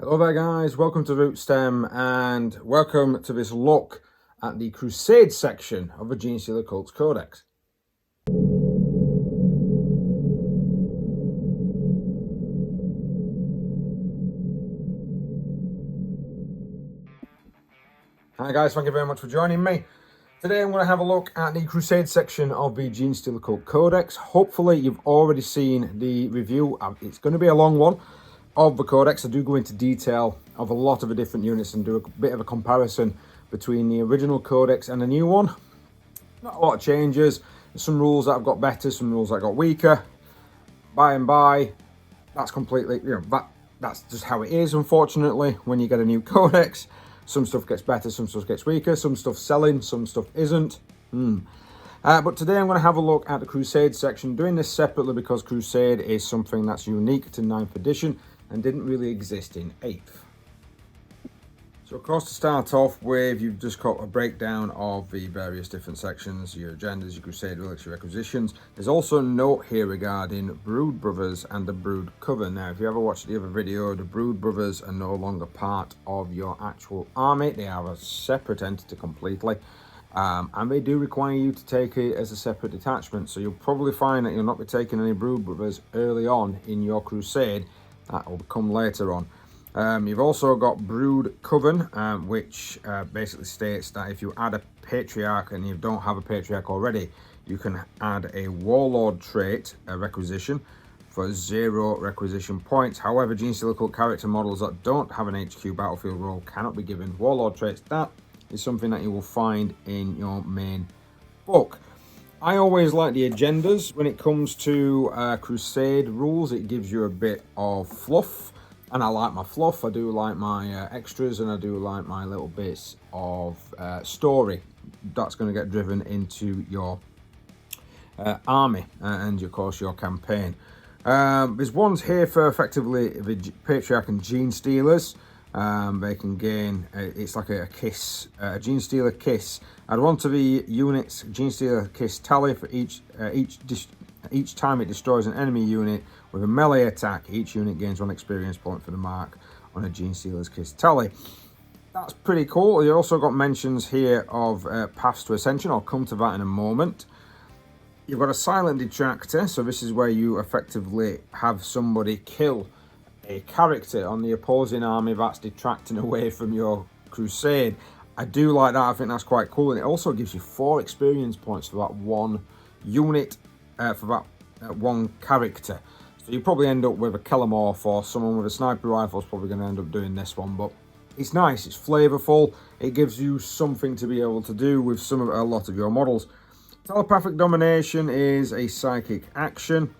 Hello there guys, welcome to RootStem and welcome to this look at the Crusade section of the Genestealer Cult's Codex. Hi guys, thank you very much for joining me. Today I'm going to have a look at the Crusade section of the Genestealer Cult Codex. Hopefully you've already seen the review. It's going to be a long one of the Codex. I do go into detail of a lot of the different units and do a bit of a comparison between the original Codex and the new one. Not a lot of changes. There's some rules that have got better, some rules that got weaker. By and by, that's completely, that's just how it is, unfortunately, when you get a new Codex. Some stuff gets better, some stuff gets weaker, some stuff's selling, some stuff isn't. But today I'm going to have a look at the Crusade section, doing this separately because Crusade is something that's unique to 9th edition and didn't really exist in 8th. So of course, to start off with, you've just got a breakdown of the various different sections, your agendas, your Crusade Relics, your Requisitions. There's also a note here regarding Brood Brothers and the Brood Coven. Now, if you ever watched the other video, the Brood Brothers are no longer part of your actual army. They are a separate entity completely. And they do require you to take it as a separate detachment. So you'll probably find that you'll not be taking any Brood Brothers early on in your Crusade. That will come later on. You've also got Brood Coven, which basically states that if you add a Patriarch and you don't have a Patriarch already, you can add a Warlord trait, a Requisition, for 0 Requisition points. However, Genestealer Cult character models that don't have an HQ battlefield role cannot be given Warlord traits. That is something that you will find in your main book. I always like the agendas. When it comes to Crusade rules, it gives you a bit of fluff. And I like my fluff, I do like my extras, and I do like my little bits of story that's going to get driven into your army and, of course, your campaign. There's ones here for effectively the Patriarch and Genestealers. They can gain, it's like a kiss, a Genestealer kiss. Add 1 to the unit's Genestealer kiss tally for each time it destroys an enemy unit with a melee attack. Each unit gains 1 experience point for the mark on a Genestealer's kiss tally. That's pretty cool. You also got mentions here of paths to Ascension. I'll come to that in a moment. You've got a silent detractor, so this is where you effectively have somebody kill a character on the opposing army that's detracting away from your Crusade. I do like that. I think that's quite cool, and it also gives you 4 experience points for that one unit, for that one character. So you probably end up with a Kelemorph, or someone with a sniper rifle is probably going to end up doing this one, but it's nice, it's flavorful, it gives you something to be able to do with a lot of your models. Telepathic Domination is a psychic action,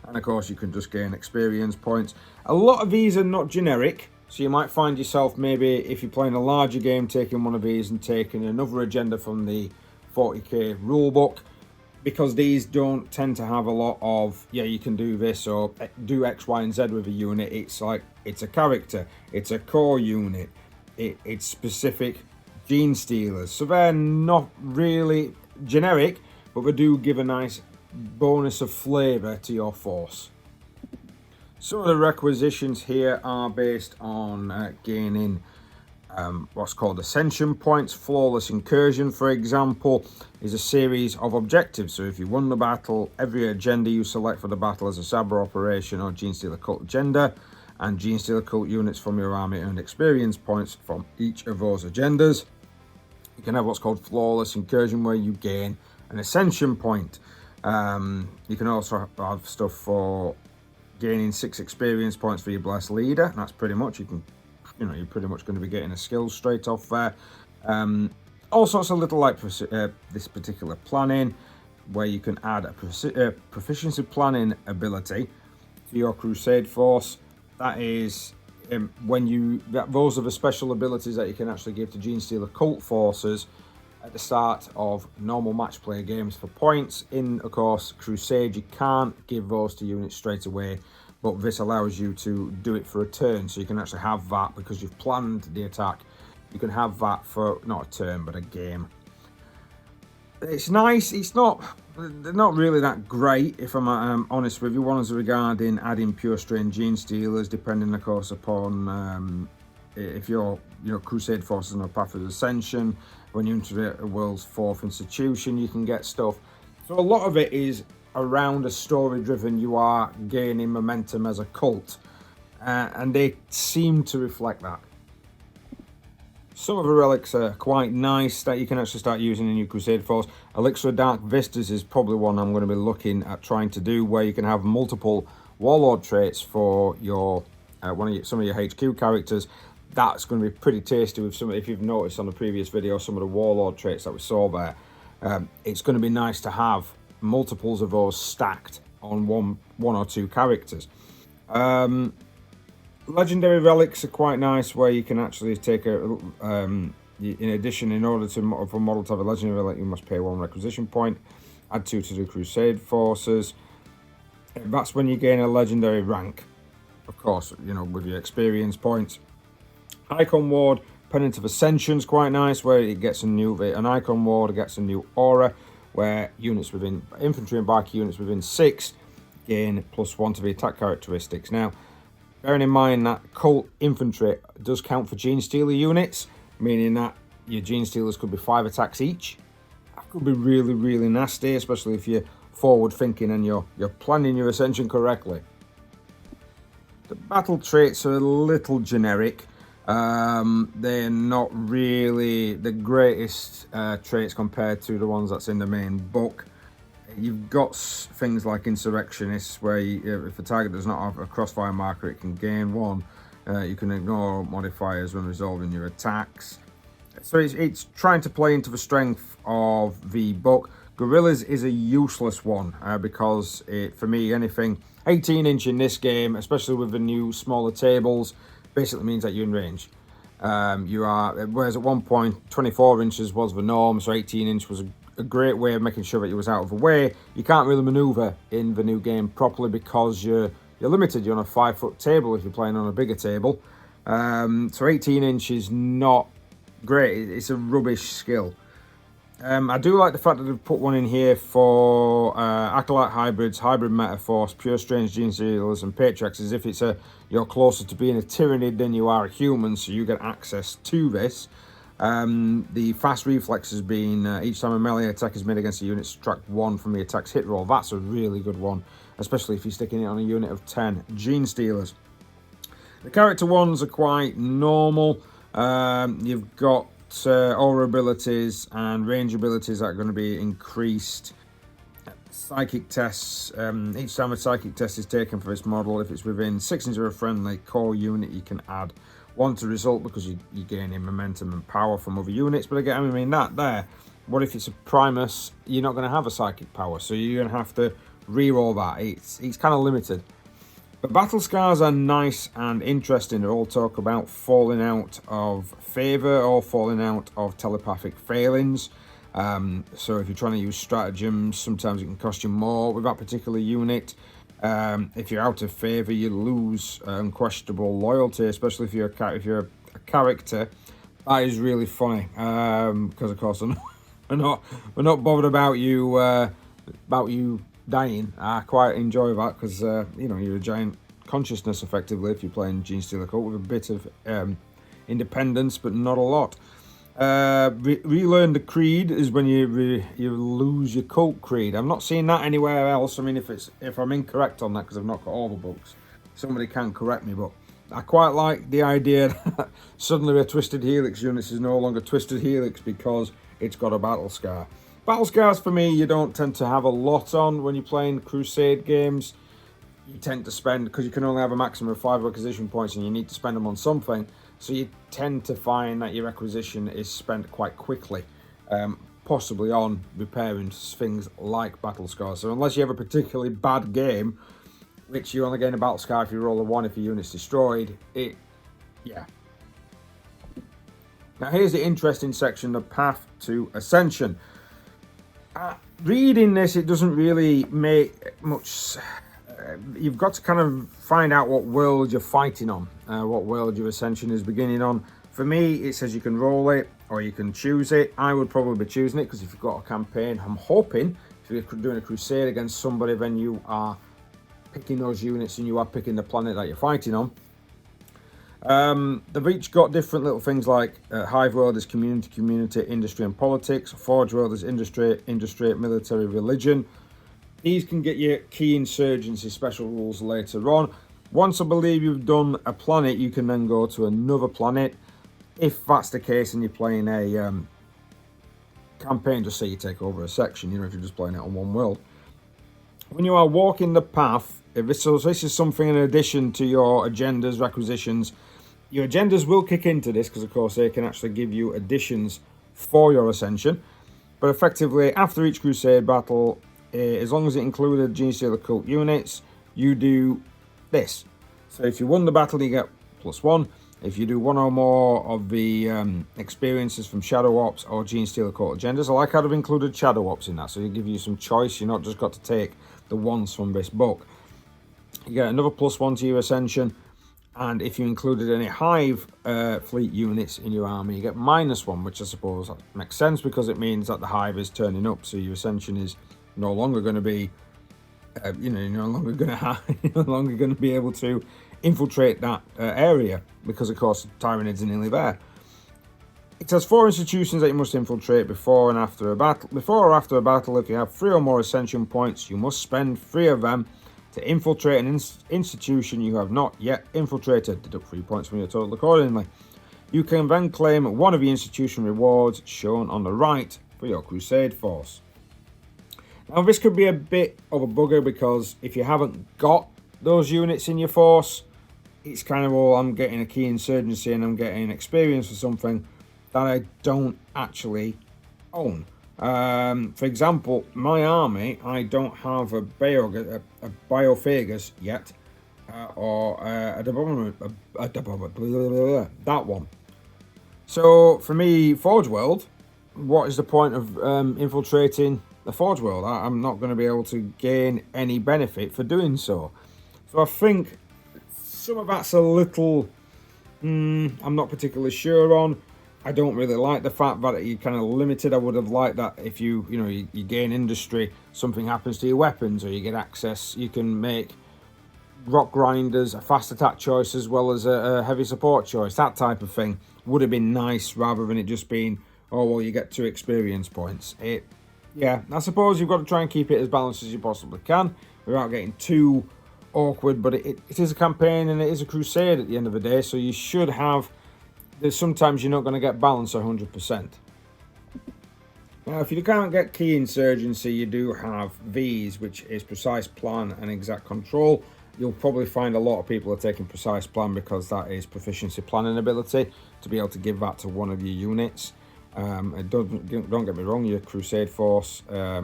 and of course you can just gain experience points. A lot of these are not generic, so you might find yourself maybe, if you're playing a larger game, taking one of these and taking another agenda from the 40k rulebook, because these don't tend to have a lot of, you can do this or do X, Y, and Z with a unit. It's like, it's a character, it's a core unit, it's specific Genestealers. So they're not really generic, but they do give a nice bonus of flavour to your force. Some of the requisitions here are based on gaining what's called Ascension points. Flawless Incursion, for example, is a series of objectives. So if you won the battle, every agenda you select for the battle as a Sabre operation or Genestealer Cult agenda, and Genestealer Cult units from your army earn experience points from each of those agendas. You can have what's called Flawless Incursion, where you gain an Ascension point. You can also have stuff for gaining 6 experience points for your Blessed Leader. That's pretty much, you're pretty much going to be getting a skill straight off there. Also, it's a little like this particular planning, where you can add a proficiency planning ability to your Crusade force. That is those are the special abilities that you can actually give to Genestealer Cult forces at the start of normal match play games for points. In, of course, Crusade, you can't give those to units straight away, but this allows you to do it for a turn, so you can actually have that because you've planned the attack. You can have that for not a turn but a game. It's nice. They're not really that great, if I'm honest with you. One is regarding adding pure strain Genestealers, depending, of course, upon if you're, Crusade Forces on a path of Ascension. When you enter the world's 4th institution, you can get stuff. So a lot of it is around a story driven. You are gaining momentum as a cult, and they seem to reflect that. Some of the relics are quite nice that you can actually start using in your Crusade Force. Elixir of Dark Vistas is probably one I'm going to be looking at trying to do, where you can have multiple Warlord traits for your some of your HQ characters. That's going to be pretty tasty with some. If you've noticed on the previous video, some of the Warlord traits that we saw there, it's going to be nice to have multiples of those stacked on one or two characters. Legendary relics are quite nice, where you can actually take in addition, in order for a model to have a legendary relic, you must pay 1 requisition point, add 2 to the Crusade Forces. That's when you gain a legendary rank, of course, with your experience points. Icon Ward, Pennant of Ascension is quite nice, where it gets an Icon Ward gets a new aura, where units within infantry and biker units within 6 gain +1 to the attack characteristics. Now, bearing in mind that cult infantry does count for Genestealer units, meaning that your Genestealers could be 5 attacks each. That could be really, really nasty, especially if you're forward thinking and you're planning your Ascension correctly. The battle traits are a little generic. They're not really the greatest traits compared to the ones that's in the main book. You've got things like Insurrectionists, where if the target does not have a crossfire marker, it can gain 1. You can ignore modifiers when resolving your attacks. So it's trying to play into the strength of the book. Guerrillas is a useless one because for me, anything 18-inch in this game, especially with the new smaller tables, basically means that you're in range. Whereas at one point 24 inches was the norm, so 18-inch was a great way of making sure that you was out of the way. You can't really maneuver in the new game properly because you're limited. You're on a 5-foot table if you're playing on a bigger table. So 18-inch is not great. It's a rubbish skill. I do like the fact that they've put one in here for Acolyte Hybrids, Hybrid Metaforce, Pure Strange Genestealers and Patriarchs, as if you're closer to being a Tyranid than you are a human, so you get access to this. The fast reflexes being each time a melee attack is made against a unit, subtract 1 from the attack's hit roll. That's a really good one, especially if you're sticking it on a unit of 10 Genestealers. The character ones are quite normal. You've got aura abilities and range abilities that are going to be increased. Psychic tests. Each time a psychic test is taken for this model, if it's within 6 inches of a friendly core unit, you can add 1 to result because you're gaining momentum and power from other units. But again, I mean, what if it's a Primus? You're not going to have a psychic power, so you're going to have to re-roll that. It's kind of limited. But battle scars are nice and interesting. They all talk about falling out of favour or falling out of telepathic failings. So if you're trying to use stratagems, sometimes it can cost you more with that particular unit. If you're out of favour, you lose unquestionable loyalty, especially if you're a character. That is really funny because, of course, we're not bothered about you dying. I quite enjoy that because you're a giant consciousness effectively if you're playing Genestealer Cult with a bit of independence, but not a lot. Relearn the creed is when you lose your cult creed. I'm not seeing that anywhere else. I mean, if I'm incorrect on that, because I've not got all the books, somebody can correct me, but I quite like the idea that suddenly a Twisted Helix unit is no longer Twisted Helix because it's got a battle scar. Battle scars for me, you don't tend to have a lot on when you're playing Crusade games. You tend to spend, because you can only have a maximum of 5 requisition points and you need to spend them on something, so you tend to find that your requisition is spent quite quickly, possibly on repairing things like battle scars. So unless you have a particularly bad game, which you only gain a battle scar if you roll a 1 if your unit's destroyed, yeah. Now here's the interesting section, the path to Ascension. Reading this, it doesn't really make much. You've got to kind of find out what world you're fighting on, what world your Ascension is beginning on. For me, it says you can roll it. or you can choose it. I would probably be choosing it, because if you've got a campaign, I'm hoping if you're doing a crusade against somebody, then you are picking those units and you are picking the planet that you're fighting on. They've each got different little things like Hive World is community, industry and politics. Forge World is industry, military, religion. These can get you key insurgency special rules later on. Once I believe you've done a planet, you can then go to another planet. If that's the case and you're playing a campaign, just say you take over a section, if you're just playing it on one world. When you are walking the path, this is something in addition to your agendas, requisitions. Your agendas will kick into this, because of course they can actually give you additions for your Ascension. But effectively, after each Crusade battle, as long as it included Genestealer cult units, you do this. So if you won the battle, you get +1. If you do one or more of the experiences from Shadow Ops or Genestealer cult agendas, I like how they've included Shadow Ops in that, so you give you some choice. You're not just got to take the ones from this book. You get another +1 to your Ascension, and if you included any Hive fleet units in your army, you get -1, which I suppose makes sense, because it means that the Hive is turning up, so your Ascension is no longer going to be, you're no longer going to be able to infiltrate that area, because of course Tyranids are nearly there. It has 4 institutions that you must infiltrate before and after a battle. Before or after a battle, if you have 3 or more Ascension points, you must spend 3 of them to infiltrate an institution you have not yet infiltrated. Deduct 3 points from your total accordingly. You can then claim one of the institution rewards shown on the right for your Crusade force. Now this could be a bit of a bugger, because if you haven't got those units in your force, it's kind of, well, I'm getting a key insurgency and I'm getting experience for something that I don't actually own. For example, my army, I don't have a Biophagus yet, or that one. So for me, Forge World, what is the point of infiltrating the Forge World? I'm not going to be able to gain any benefit for doing so. So I think some of that's a little, I'm not particularly sure on. I don't really like the fact that you're kind of limited. I would have liked that if you gain industry, something happens to your weapons, or you get access, you can make rock grinders a fast attack choice as well as a heavy support choice. That type of thing would have been nice, rather than it just being, oh well, you get 2 experience points. Yeah, I suppose you've got to try and keep it as balanced as you possibly can without getting too awkward, but it is a campaign and it is a crusade at the end of the day, so you should have, sometimes you're not going to get balance 100%. Now if you can't get key insurgency, you do have these, which is precise plan and exact control. You'll probably find a lot of people are taking precise plan, because that is proficiency planning ability, to be able to give that to one of your units. Don't get me wrong, your Crusade force, I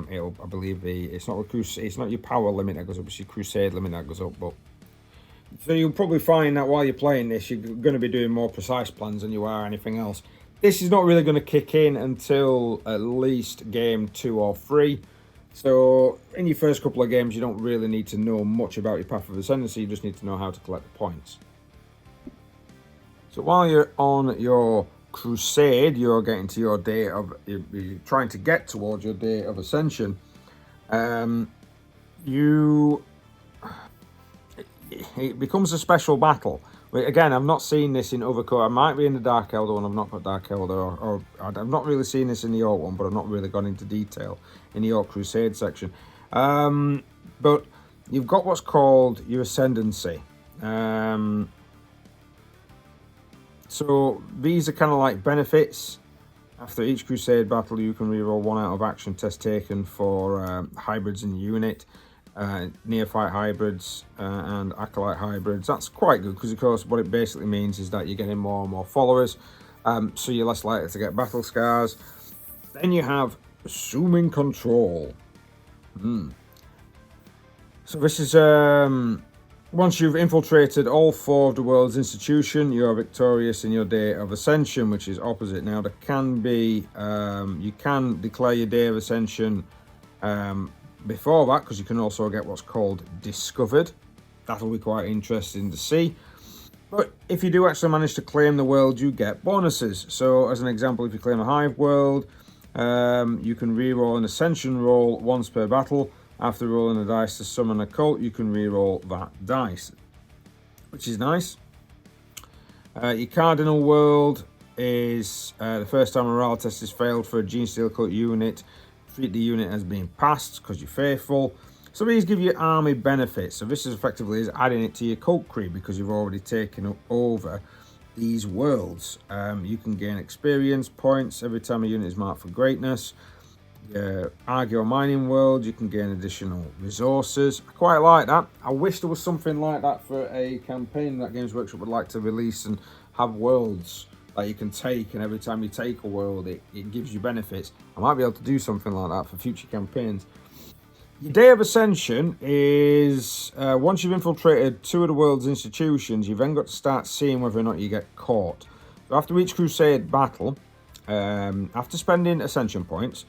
believe it's not your power limit that goes up, it's your Crusade limit that goes up. But so you'll probably find that while you're playing this, you're going to be doing more precise plans than you are anything else. This is not really going to kick in until at least game 2 or 3. So in your first couple of games, you don't really need to know much about your Path of Ascendancy. You just need to know how to collect the points. So while you're on your Crusade, you're getting to your day of, you're trying to get towards your day of Ascension. It becomes a special battle. Again, I've not seen this in other I might be in the Dark Elder one. I've not got Dark Elder, or I've not really seen this in the York one, but I've not really gone into detail in the York Crusade section. But you've got what's called your Ascendancy. So these are kind of like benefits. After each Crusade battle, you can reroll 1 out of action test taken for hybrids in your unit, neophyte hybrids and acolyte hybrids. That's quite good, because of course what it basically means is that you're getting more and more followers, so you're less likely to get battle scars. Then you have assuming control. So this is once you've infiltrated all 4 of the world's institution, you are victorious in your day of Ascension, which is opposite. Now there can be, you can declare your day of Ascension before that, because you can also get what's called discovered. That'll be quite interesting to see. But if you do actually manage to claim the world, you get bonuses. So as an example, if you claim a hive world, you can reroll an Ascension roll once per battle. After rolling a dice to summon a cult, you can reroll that dice, which is nice. Your Cardinal world is the first time a morale test is failed for a Genestealer cult unit. Treat the unit as being passed because you're faithful. So these give you army benefits. So this is effectively is adding it to your cult creed because you've already taken over these worlds. You can gain experience points every time a unit is marked for greatness. Argeo mining world, you can gain additional resources. I quite like that. I wish there was something like that for a campaign that Games Workshop would like to release and have worlds that you can take, and every time you take a world it gives you benefits. I might be able to do something like that for future campaigns. Your Day of Ascension is once you've infiltrated 2 of the world's institutions, you've then got to start seeing whether or not you get caught. So after each Crusade battle, after spending Ascension points,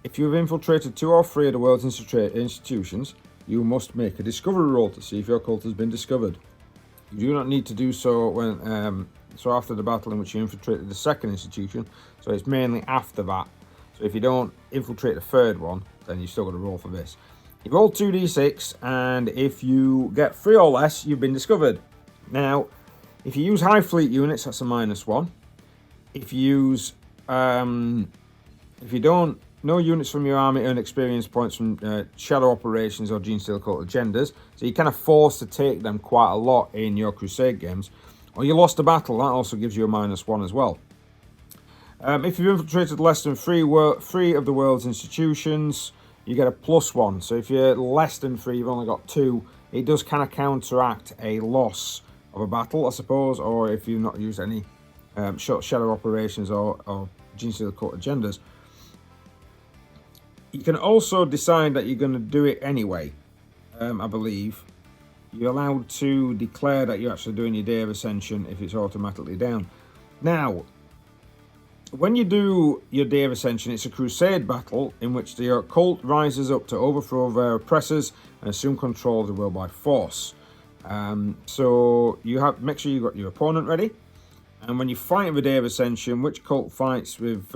if you've infiltrated 2 or 3 of the world's institutions, you must make a discovery roll to see if your cult has been discovered. You do not need to do so when after the battle in which you infiltrated the 2nd institution, so it's mainly after that. So if you don't infiltrate the 3rd one, then you've still got to roll for this. You roll 2d6, and if you get 3 or less, you've been discovered. Now, if you use high fleet units, that's a -1. If you use, if you don't, no units from your army earn experience points from shadow operations or Genestealer cult agendas, so you're kind of forced to take them quite a lot in your Crusade games. Or you lost a battle, that also gives you a -1 as well. If you've infiltrated less than 3 of the world's institutions, you get a +1. So if you're less than 3, you've only got 2, it does kind of counteract a loss of a battle, I suppose, or if you've not used any shadow operations or Genestealer cult agendas. You can also decide that you're going to do it anyway, I believe. You're allowed to declare that you're actually doing your Day of Ascension if it's automatically down. Now, when you do your Day of Ascension, it's a Crusade battle in which the cult rises up to overthrow their oppressors and assume control of the world by force. So you have make sure you've got your opponent ready. And when you fight the Day of Ascension, which cult fights with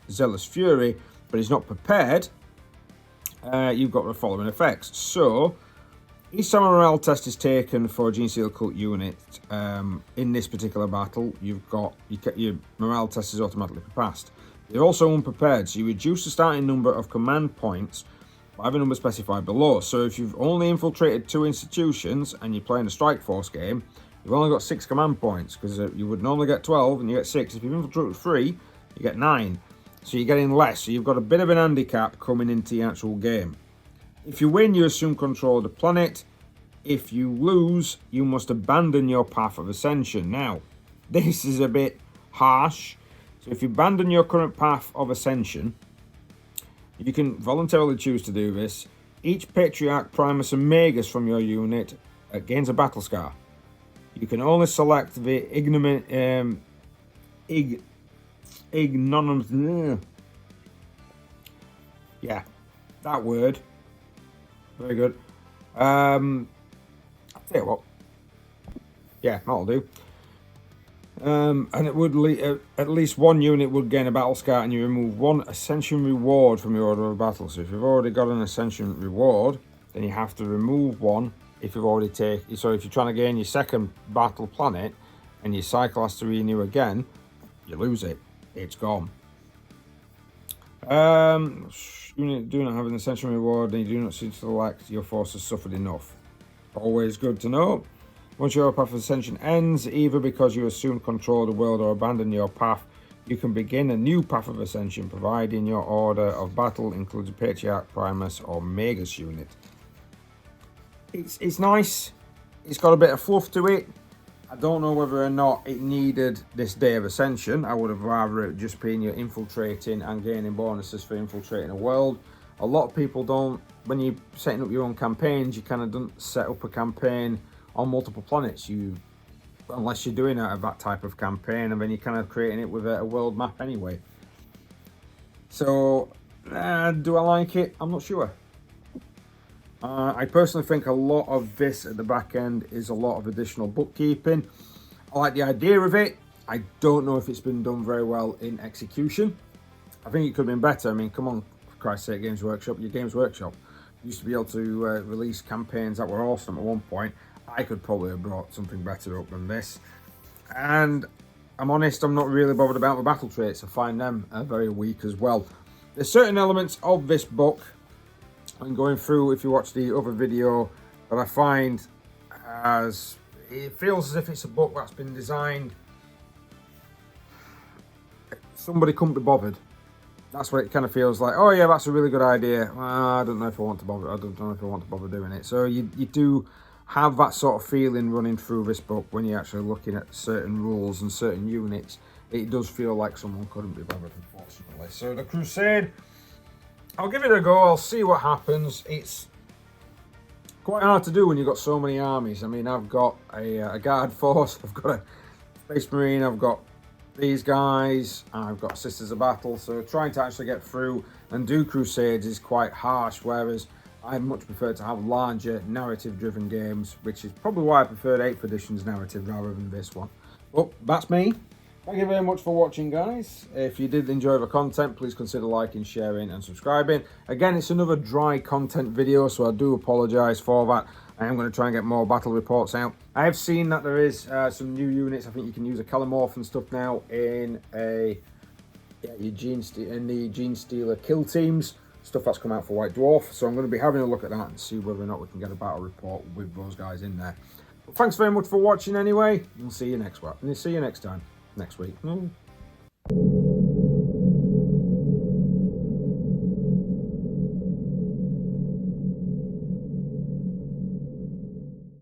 Zealous Fury, but is not prepared, you've got the following effects. So, each time a morale test is taken for a Genestealer cult unit in this particular battle, your morale test is automatically passed. You're also unprepared, so you reduce the starting number of command points by the number specified below. So if you've only infiltrated 2 institutions and you're playing a Strike Force game, you've only got 6 command points, because you would normally get 12 and you get 6. If you've infiltrated 3, you get 9. So you're getting less, so you've got a bit of an handicap coming into the actual game. If you win, you assume control of the planet. If you lose, you must abandon your path of ascension. Now, this is a bit harsh. So if you abandon your current path of ascension, you can voluntarily choose to do this. Each Patriarch, Primus and Magus from your unit gains a battle scar. You can only select the yeah, that word. Very good. I'll tell you what. Yeah, that'll do. And it would at least 1 unit would gain a battle scar, and you remove 1 Ascension reward from your order of battle. So if you've already got an Ascension reward, then you have to remove 1. If you've already taken, so if you're trying to gain your 2nd battle planet, and your cycle has to renew again, you lose it. It's gone. You do not have an Ascension reward, and you do not seem to select your force has suffered enough. Always good to know. Once your path of ascension ends, either because you assume control of the world or abandon your path, you can begin a new path of ascension, providing your order of battle includes a Patriarch, Primus, or Magus unit. It's nice. It's got a bit of fluff to it. I don't know whether or not it needed this Day of Ascension. I would have rather it just been you infiltrating and gaining bonuses for infiltrating a world. A lot of people don't, when you're setting up your own campaigns, you kind of don't set up a campaign on multiple planets, unless you're doing that type of campaign, and then you're kind of creating it with a world map anyway. So, do I like it? I'm not sure. I personally think a lot of this at the back end is a lot of additional bookkeeping. I like the idea of it. I don't know if it's been done very well in execution. I think it could have been better. I mean, come on, for Christ's sake, Games Workshop. Your Games Workshop used to be able to release campaigns that were awesome at one point. I could probably have brought something better up than this. And I'm honest, I'm not really bothered about the battle traits. I find them very weak as well. There's certain elements of this book, and going through, if you watch the other video, that I find as it feels as if it's a book that's been designed. Somebody couldn't be bothered. That's what it kind of feels like. Oh yeah, that's a really good idea. Well, I don't know if I want to bother. I don't know if I want to bother doing it. So you do have that sort of feeling running through this book when you're actually looking at certain rules and certain units. It does feel like someone couldn't be bothered, unfortunately. So the Crusade, I'll give it a go. I'll see what happens. It's quite hard to do when you've got so many armies. I mean, I've got a guard force, I've got a Space Marine, I've got these guys, and I've got Sisters of Battle. So trying to actually get through and do Crusades is quite harsh, whereas I much prefer to have larger narrative-driven games, which is probably why I preferred 8th edition's narrative rather than this one. But that's me. Thank you very much for watching, guys. If you did enjoy the content, please consider liking, sharing and subscribing. Again, it's another dry content video, so I do apologise for that. I am going to try and get more battle reports out. I have seen that there is some new units. I think you can use a Calamorph and stuff now in the Genestealer kill teams. Stuff that's come out for White Dwarf. So I'm going to be having a look at that and see whether or not we can get a battle report with those guys in there. But thanks very much for watching anyway. We'll see you next time. Next week.